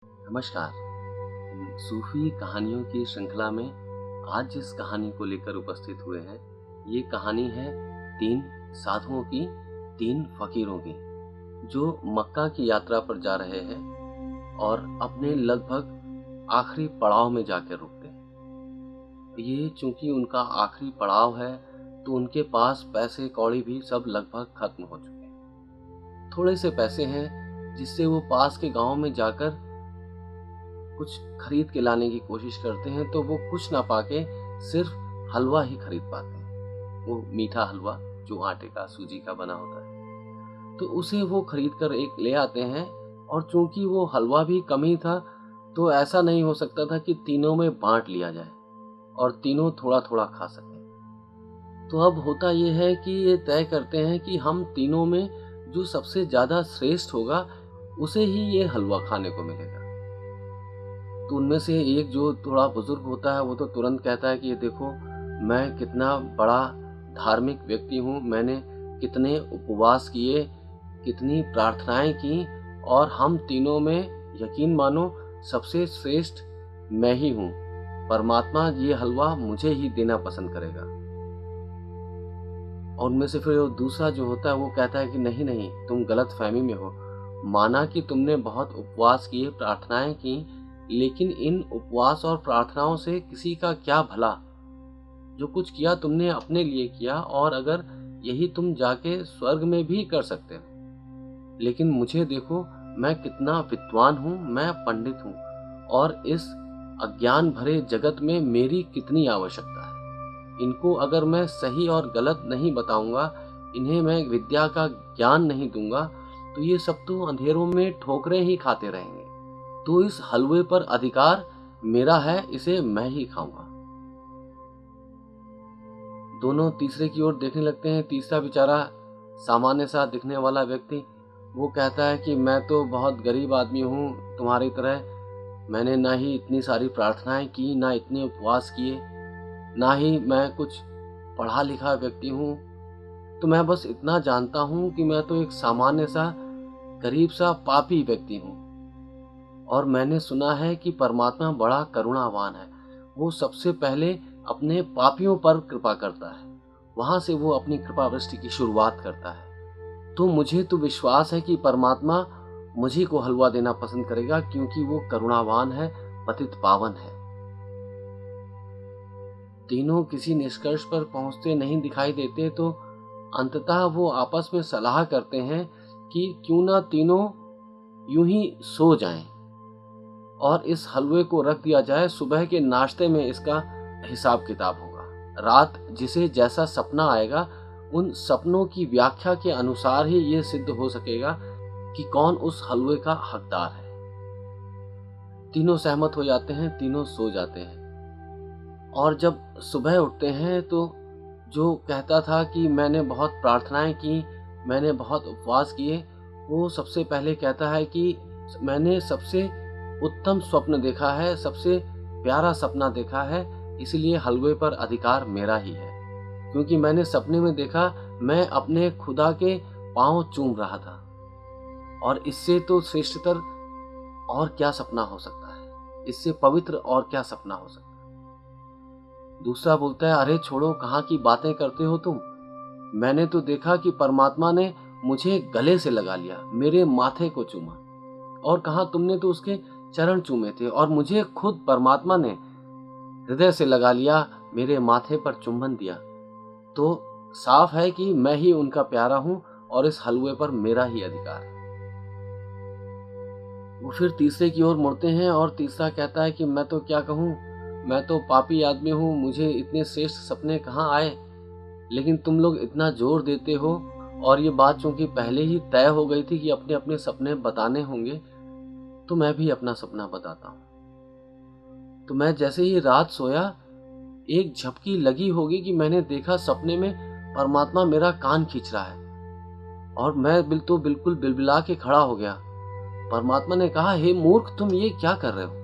नमस्कार। सूफी कहानियों की श्रृंखला में आज जिस कहानी को लेकर उपस्थित हुए हैं, ये कहानी है 3 साधुओं की, 3 फकीरों की, जो मक्का की यात्रा पर जा रहे हैं और अपने लगभग आखिरी पड़ाव में जाकर रुकते हैं। ये चूंकि उनका आखिरी पड़ाव है, तो उनके पास पैसे कौड़ी भी सब लगभग खत्म हो चुके हैं। थोड़े से पैसे हैं जिससे वो पास के गांव में जाकर कुछ खरीद के लाने की कोशिश करते हैं, तो वो कुछ ना पाके सिर्फ हलवा ही खरीद पाते हैं। वो मीठा हलवा जो आटे का, सूजी का बना होता है, तो उसे वो खरीद कर एक ले आते हैं। और चूंकि वो हलवा भी कम ही था, तो ऐसा नहीं हो सकता था कि तीनों में बांट लिया जाए और तीनों थोड़ा थोड़ा खा सकें। तो अब होता ये है कि ये तय करते हैं कि हम तीनों में जो सबसे ज्यादा श्रेष्ठ होगा, उसे ही ये हलवा खाने को मिलेगा। तो उनमें से एक जो थोड़ा बुजुर्ग होता है, वो तो तुरंत कहता है कि ये देखो, मैं कितना बड़ा धार्मिक व्यक्ति हूँ, मैंने कितने उपवास किए, कितनी प्रार्थनाएं की, और हम तीनों में यकीन मानो सबसे श्रेष्ठ मैं ही हूँ। परमात्मा ये हलवा मुझे ही देना पसंद करेगा। और उनमें से फिर वो दूसरा जो होता है, वो कहता है कि नहीं नहीं, तुम गलत फहमी में हो। माना कि तुमने बहुत उपवास किए, प्रार्थनाएं की, लेकिन इन उपवास और प्रार्थनाओं से किसी का क्या भला। जो कुछ किया तुमने अपने लिए किया, और अगर यही तुम जाके स्वर्ग में भी कर सकते हो। लेकिन मुझे देखो, मैं कितना विद्वान हूँ, मैं पंडित हूँ, और इस अज्ञान भरे जगत में मेरी कितनी आवश्यकता है। इनको अगर मैं सही और गलत नहीं बताऊंगा, इन्हें मैं विद्या का ज्ञान नहीं दूंगा, तो ये सब तो अंधेरों में ठोकरें ही खाते रहेंगे। तो इस हलवे पर अधिकार मेरा है, इसे मैं ही खाऊंगा। दोनों तीसरे की ओर देखने लगते हैं। तीसरा बेचारा सामान्य सा दिखने वाला व्यक्ति, वो कहता है कि मैं तो बहुत गरीब आदमी हूँ तुम्हारी तरह। मैंने ना ही इतनी सारी प्रार्थनाएं की, ना इतने उपवास किए, ना ही मैं कुछ पढ़ा लिखा व्यक्ति हूँ। तो मैं बस इतना जानता हूँ कि मैं तो एक सामान्य सा, गरीब सा, पापी व्यक्ति हूँ। और मैंने सुना है कि परमात्मा बड़ा करुणावान है। वो सबसे पहले अपने पापियों पर कृपा करता है, वहां से वो अपनी कृपा वृष्टि की शुरुआत करता है। तो मुझे तो विश्वास है कि परमात्मा मुझी को हलवा देना पसंद करेगा, क्योंकि वो करुणावान है, पतित पावन है। तीनों किसी निष्कर्ष पर पहुंचते नहीं दिखाई देते, तो अंततः वो आपस में सलाह करते हैं कि क्यों ना तीनों यूं ही सो जाएं और इस हलवे को रख दिया जाए। सुबह के नाश्ते में इसका हिसाब किताब होगा। रात जिसे जैसा सपना आएगा, उन सपनों की व्याख्या के अनुसार ही ये सिद्ध हो सकेगा कि कौन उस हलवे का हकदार है। तीनों सहमत हो जाते हैं, तीनों सो जाते हैं। और जब सुबह उठते हैं, तो जो कहता था कि मैंने बहुत प्रार्थनाएं की, मैंने बहुत उपवास किए, वो सबसे पहले कहता है कि मैंने सबसे उत्तम स्वप्न देखा है, सबसे प्यारा सपना देखा है, इसलिए हलवे पर अधिकार मेरा ही है। क्योंकि मैंने सपने में देखा, मैं अपने खुदा के पांव चूम रहा था, और इससे तो श्रेष्ठतर और क्या सपना हो सकता है, इससे पवित्र और क्या सपना हो सकता है। दूसरा बोलता है, अरे छोड़ो, कहाँ की बातें करते हो तुम। मैंने तो देखा कि परमात्मा ने मुझे गले से लगा लिया, मेरे माथे को चूमा, और कहा तुमने तो उसके चरण चूमे थे, और मुझे खुद परमात्मा ने हृदय से लगा लिया, मेरे माथे पर चुंबन दिया। तो साफ है कि मैं ही उनका प्यारा हूं, और इस हलवे पर मेरा ही अधिकार है। वो फिर तीसरे की ओर मुड़ते हैं, और तीसरा कहता है कि मैं तो क्या कहूँ, मैं तो पापी आदमी हूँ, मुझे इतने श्रेष्ठ सपने कहाँ आए। लेकिन तुम लोग इतना जोर देते हो, और ये बात चूंकि पहले ही तय हो गई थी कि अपने अपने सपने बताने होंगे, तो मैं भी अपना सपना बताता हूँ। तो मैं जैसे ही रात सोया, एक झपकी लगी होगी कि मैंने देखा सपने में परमात्मा मेरा कान खींच रहा है, और मैं बिल्कुल बिलबिला के खड़ा हो गया। परमात्मा ने कहा, हे मूर्ख, तुम ये क्या कर रहे हो?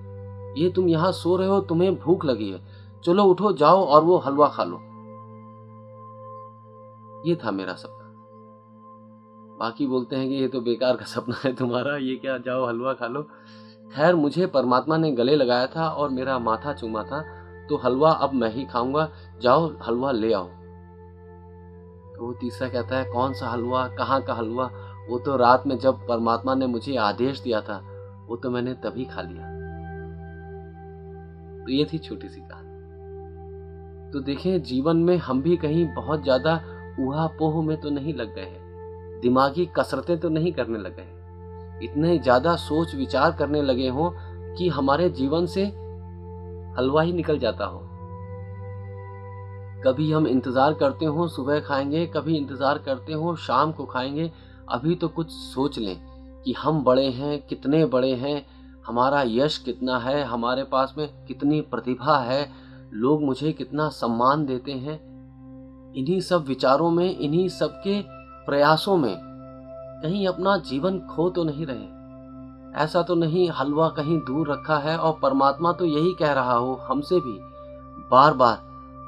ये तुम यहाँ सो रहे हो, तुम्हें भूख लगी है, चलो उठो, जाओ और वो हलवा खा लो। ये था मेरा सपना। बाकी बोलते हैं कि ये तो बेकार का सपना है तुम्हारा, ये क्या, जाओ हलवा खा लो। खैर मुझे परमात्मा ने गले लगाया था और मेरा माथा चूमा था, तो हलवा अब मैं ही खाऊंगा, जाओ हलवा ले आओ। तो वो तीसरा कहता है, कौन सा हलवा, कहाँ का हलवा? वो तो रात में जब परमात्मा ने मुझे आदेश दिया था, वो तो मैंने तभी खा लिया। तो ये थी छोटी सी कहानी। तो देखें, जीवन में हम भी कहीं बहुत ज्यादा ऊहा-पोह में तो नहीं लग गए हैं, दिमागी कसरतें तो नहीं करने लगे हैं, इतने ज्यादा सोच विचार करने लगे हों कि हमारे जीवन से हलवा ही निकल जाता हो। कभी हम इंतजार करते हो सुबह खाएंगे, कभी इंतजार करते हो शाम को खाएंगे। अभी तो कुछ सोच लें कि हम बड़े हैं, कितने बड़े हैं, हमारा यश कितना है, हमारे पास में कितनी प्रतिभा है, लोग मुझे कितना सम्मान देते हैं। इन्हीं सब विचारों में, इन्हीं सब के प्रयासों में कहीं अपना जीवन खो तो नहीं रहे। ऐसा तो नहीं हलवा कहीं दूर रखा है और परमात्मा तो यही कह रहा हो हमसे भी बार बार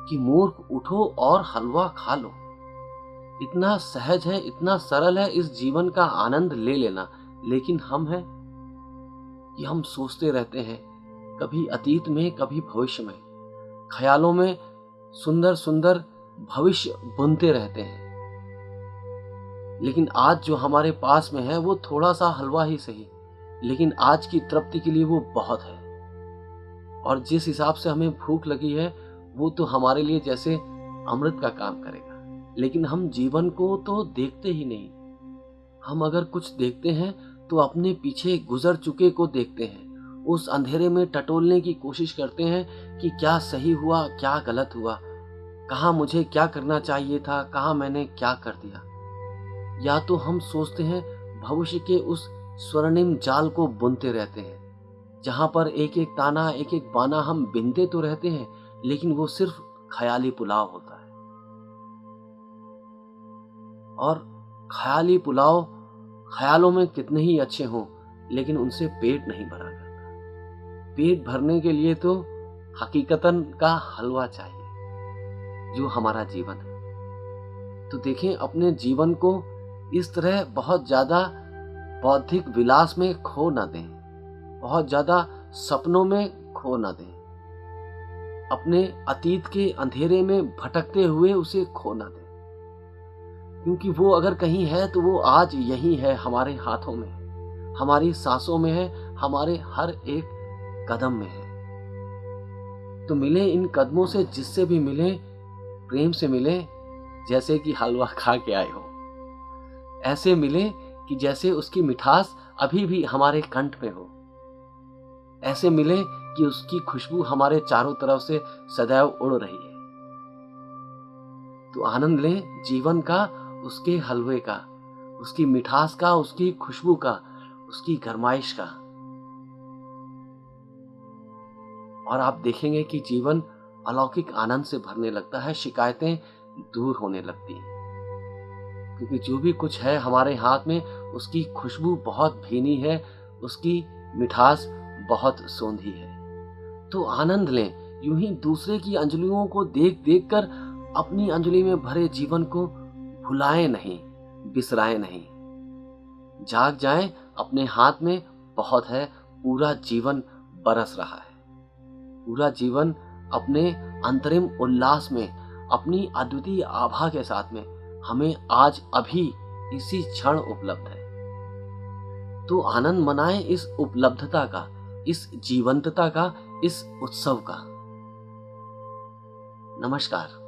कि मूर्ख उठो और हलवा खा लो। इतना सहज है, इतना सरल है इस जीवन का आनंद ले लेना। लेकिन हम हैं कि हम सोचते रहते हैं, कभी अतीत में, कभी भविष्य में, ख्यालों में सुंदर सुंदर भविष्य बुनते रहते हैं। लेकिन आज जो हमारे पास में है वो थोड़ा सा हलवा ही सही, लेकिन आज की तृप्ति के लिए वो बहुत है। और जिस हिसाब से हमें भूख लगी है वो तो हमारे लिए जैसे अमृत का काम करेगा। लेकिन हम जीवन को तो देखते ही नहीं। हम अगर कुछ देखते हैं तो अपने पीछे गुजर चुके को देखते हैं, उस अंधेरे में टटोलने की कोशिश करते हैं कि क्या सही हुआ, क्या गलत हुआ, कहाँ मुझे क्या करना चाहिए था, कहाँ मैंने क्या कर दिया। या तो हम सोचते हैं भविष्य के उस स्वर्णिम जाल को बुनते रहते हैं, जहां पर एक एक ताना, एक एक बाना हम बिनते तो रहते हैं, लेकिन वो सिर्फ ख्याली पुलाव होता है। और ख्याली पुलाव ख्यालों में कितने ही अच्छे हों, लेकिन उनसे पेट नहीं भरा करता। पेट भरने के लिए तो हकीकतन का हलवा चाहिए, जो हमारा जीवन है। तो देखें, अपने जीवन को इस तरह बहुत ज्यादा बौद्धिक विलास में खो ना दें, बहुत ज्यादा सपनों में खो ना दें, अपने अतीत के अंधेरे में भटकते हुए उसे खो ना दें। क्योंकि वो अगर कहीं है तो वो आज यही है, हमारे हाथों में है, हमारी सांसों में है, हमारे हर एक कदम में है। तो मिले इन कदमों से, जिससे भी मिले प्रेम से मिले, जैसे कि हलवा खा के आए हो। ऐसे मिले कि जैसे उसकी मिठास अभी भी हमारे कंठ पे हो। ऐसे मिले कि उसकी खुशबू हमारे चारों तरफ से सदैव उड़ रही है। तो आनंद लें जीवन का, उसके हलवे का, उसकी मिठास का, उसकी खुशबू का, उसकी गरमाइश का। और आप देखेंगे कि जीवन अलौकिक आनंद से भरने लगता है, शिकायतें दूर होने लगती हैं। क्योंकि जो भी कुछ है हमारे हाथ में, उसकी खुशबू बहुत भीनी है, उसकी मिठास बहुत सोंधी है। तो आनंद लें, यूं ही दूसरे की अंजलियों को देख देख कर अपनी अंजलि में भरे जीवन को भुलाएं नहीं, बिसराएं नहीं। जाग जाएं, अपने हाथ में बहुत है, पूरा जीवन बरस रहा है। पूरा जीवन अपने अंतरिम उल्लास में, अपनी अद्वितीय आभा के साथ में हमें आज अभी इसी क्षण उपलब्ध है। तो आनंद मनाएं इस उपलब्धता का, इस जीवंतता का, इस उत्सव का। नमस्कार।